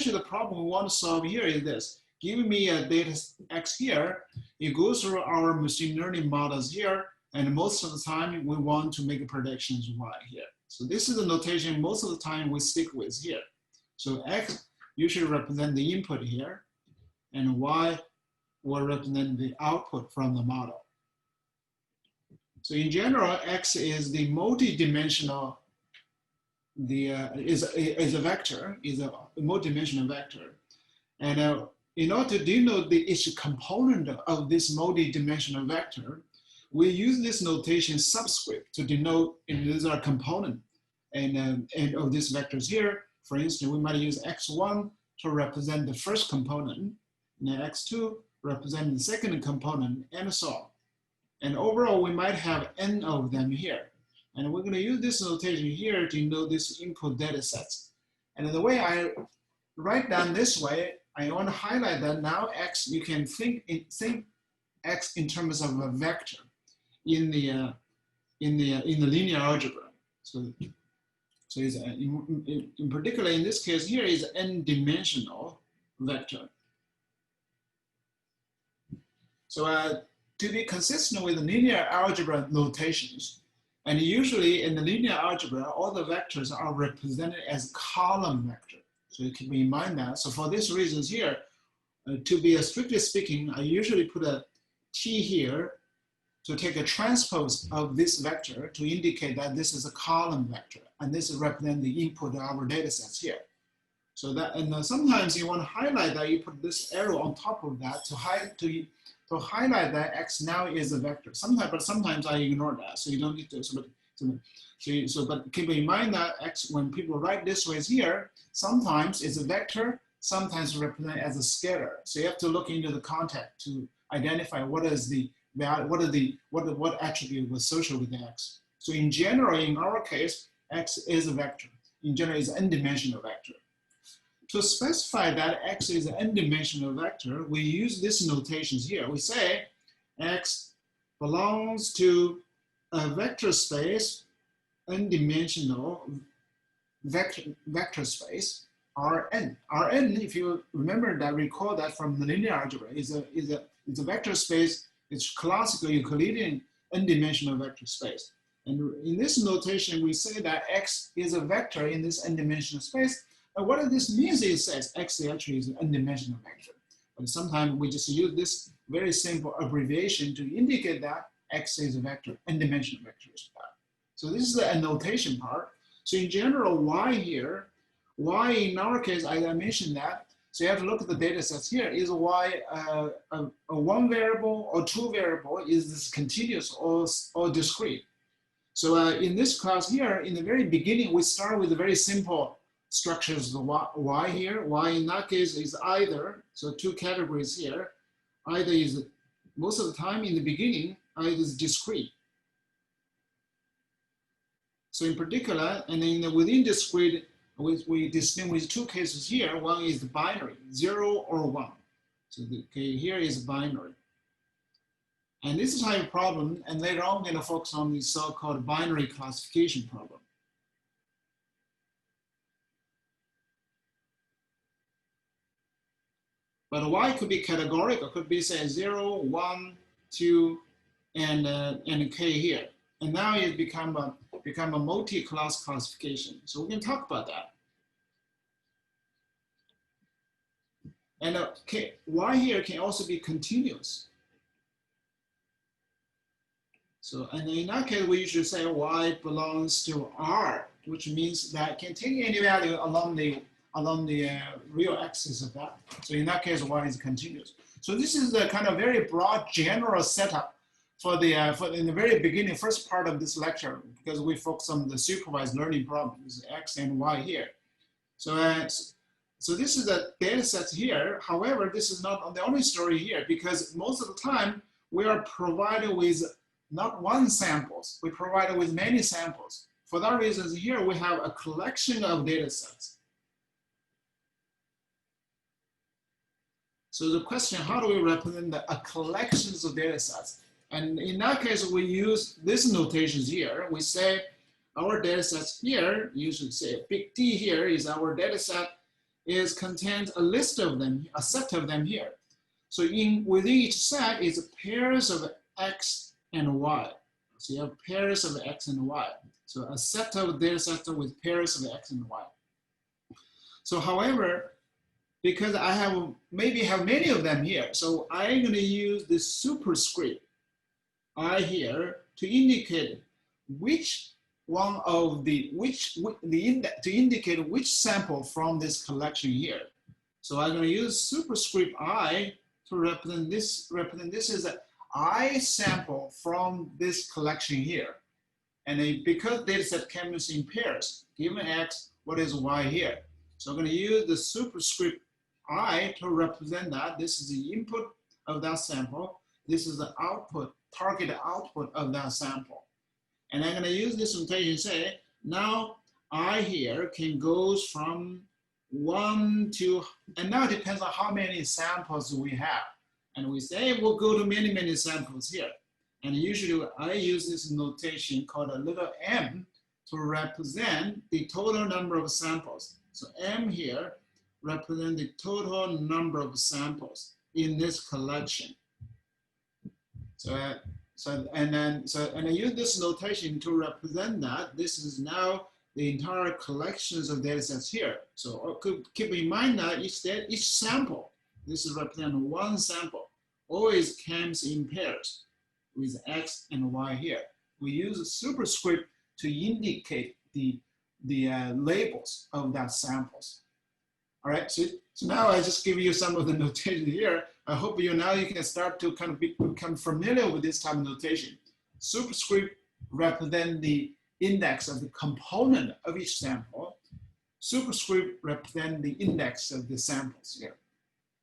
actually the problem we want to solve here is this. Give me a data X here, it goes through our machine learning models here, and most of the time we want to make predictions Y here. So this is the notation most of the time we stick with here. So X usually represent the input here, and Y will represent the output from the model. So in general, X is the multi-dimensional, is a vector, is a multi-dimensional vector. And in order to denote each component of this multi-dimensional vector, we use this notation subscript to denote, and these are component and of these vectors here. For instance, we might use X1 to represent the first component, and then X2 represent the second component, and so on. And overall, we might have n of them here. And we're going to use this notation here to denote this input data sets. And the way I write down this way, I want to highlight that now X, you can think X in terms of a vector in the linear algebra. So it's in particular in this case here is n-dimensional vector. So to be consistent with the linear algebra notations, and usually in the linear algebra, all the vectors are represented as column vector. So you keep in mind that. So for these reasons here, to be strictly speaking, I usually put a T here to take a transpose of this vector to indicate that this is a column vector, and this represents the input of our data sets here. So that, and sometimes you want to highlight that, you put this arrow on top of that to highlight that X now is a vector. Sometimes I ignore that, so you don't need to. But keep in mind that X, when people write this way here, sometimes it's a vector, sometimes represented as a scalar. So you have to look into the context to identify what attribute was associated with X. So in general, in our case, X is a vector. In general, it's an n-dimensional vector. To specify that X is an n-dimensional vector, we use these notations here. We say X belongs to a vector space, n-dimensional vector space, Rn. Rn, if you remember that, recall that from the linear algebra, is a vector space. It's classical Euclidean n-dimensional vector space. And in this notation, we say that X is a vector in this n-dimensional space. And what this means is it says X actually is an n-dimensional vector. But sometimes we just use this very simple abbreviation to indicate that X is a vector, n-dimensional vector. So this is the annotation part. So in general, Y here, Y in our case, I mentioned that. So you have to look at the data sets here. Is Y a one variable or two variable? Is this continuous or discrete? So in this class here, in the very beginning, we start with a very simple structures of Y here. Y in that case is either, so two categories here, either is, most of the time in the beginning, either is discrete. So in particular, and then within discrete, we distinguish two cases here. One is the binary, 0 or 1. So here is binary. And this is type of problem, and later on, we're going to focus on the so-called binary classification problem. But Y could be categorical, could be say 0, 1, 2, and K here. And now it become a multi-class classification. So we can talk about that. And Y here can also be continuous. So, and in that case, we usually say Y belongs to R, which means that it can take any value along the real axis of that. So in that case, Y is continuous. So this is the kind of very broad general setup for in the very beginning, first part of this lecture, because we focus on the supervised learning problems, X and Y here. So, so this is the data sets here. However, this is not the only story here, because most of the time we are provided with not one samples, we provided with many samples. For that reason, here we have a collection of data sets. So the question, how do we represent a collection of data sets? And in that case, we use these notations here. We say our data sets here, you should say big D here is our data set is contains a list of them, a set of them here. So within each set is pairs of X and Y. So you have pairs of X and Y. So a set of data sets with pairs of X and Y. So however, because I have maybe have many of them here, so I'm going to use this superscript I here to indicate which one of the to indicate which sample from this collection here. So I'm going to use superscript I to represent this. This is an I sample from this collection here, and because data set comes in pairs, given X, what is Y here? So I'm going to use the superscript I to represent that. This is the input of that sample. This is the output, target output of that sample. And I'm going to use this notation to say, now I here can go from 1 to, and now it depends on how many samples we have. And we say we'll go to many, many samples here. And usually I use this notation called a little m to represent the total number of samples. So m here represent the total number of samples in this collection. And I use this notation to represent that. This is now the entire collections of data sets here. So keep in mind that each sample, this is representing one sample, always comes in pairs with X and Y here. We use a superscript to indicate the labels of that samples. All right, so now I just give you some of the notation here. I hope you can start to kind of become familiar with this type of notation. Superscript represent the index of the component of each sample. Superscript represent the index of the samples here.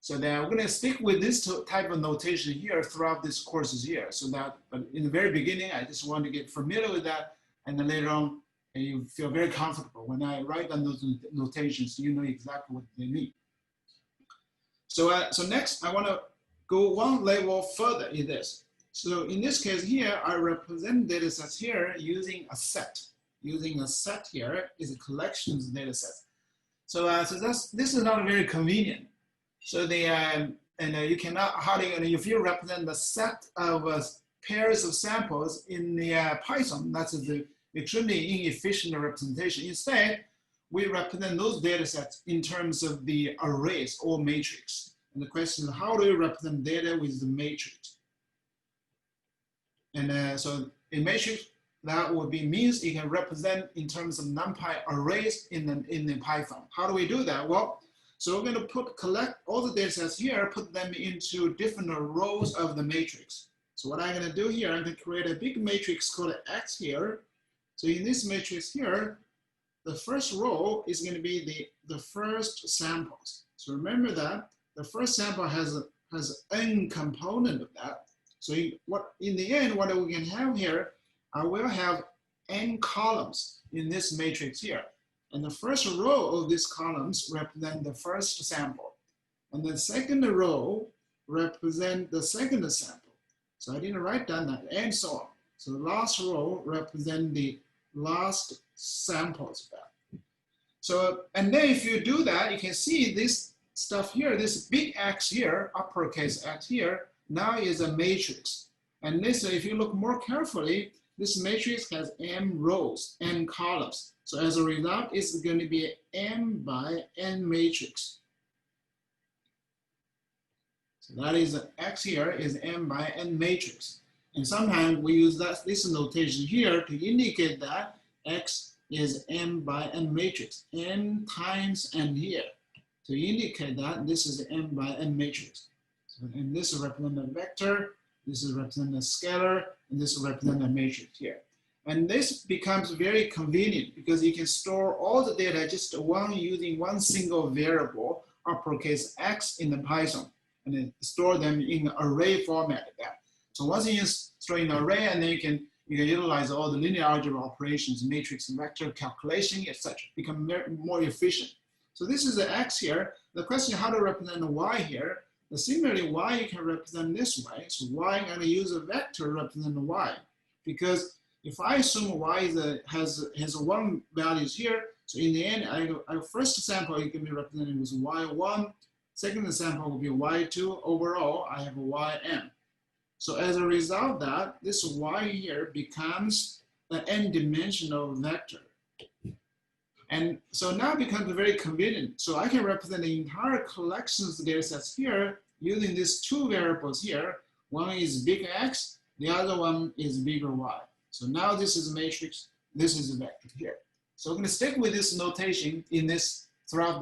So then we're going to stick with this type of notation here throughout this courses here. So that, but in the very beginning, I just want to get familiar with that, and then later on, you feel very comfortable. When I write down those notations, you know exactly what they mean. So, so next, I want to go one level further in this. So in this case here, I represent data sets here using a set. Using a set here is a collections data set. So, this is not very convenient. So you cannot hardly, if you represent the set of pairs of samples in the Python, that's the extremely inefficient representation. Instead, we represent those data sets in terms of the arrays or matrix. And the question is, how do you represent data with the matrix? And so in matrix, that would be means you can represent in terms of NumPy arrays in the Python. How do we do that? Well, so we're going to collect all the data sets here, put them into different rows of the matrix. So what I'm going to do here, I'm going to create a big matrix called X here. So in this matrix here, the first row is going to be the first samples. So remember that the first sample has n component of that. So in the end, what we can have here, I will have n columns in this matrix here. And the first row of these columns represent the first sample. And the second row represent the second sample. So I didn't write down that, and so on. So the last row represent the last samples of that. So, and then if you do that, you can see this stuff here, this big X here, uppercase X here, now is a matrix. And this, if you look more carefully, this matrix has m rows, n columns. So as a result, it's going to be m by n matrix. So that is X here is m by n matrix. And sometimes we use this notation here to indicate that X is m by n matrix, n times n here, to indicate that this is m by n matrix. So, and this represents a vector, this is represent a scalar, and this represent a matrix here. And this becomes very convenient because you can store all the data just using one single variable, uppercase X in the Python, and then store them in array format. So once you store in an array, and then you can utilize all the linear algebra operations, matrix, vector calculation, etc. Become more efficient. So this is the X here. The question how to represent the Y here. Similarly, Y you can represent this way. So Y, I'm going to use a vector to represent the Y. Because if I assume Y has one values here, So in the end, I first sample it can be represented with y1, second sample will be y2. Overall, I have ym. So as a result of that, this y here becomes an n-dimensional vector. And so now it becomes very convenient. So I can represent the entire collection of data sets here using these two variables here. One is big X, the other one is bigger Y. So now this is a matrix, this is a vector here. So I'm going to stick with this notation in this throughout the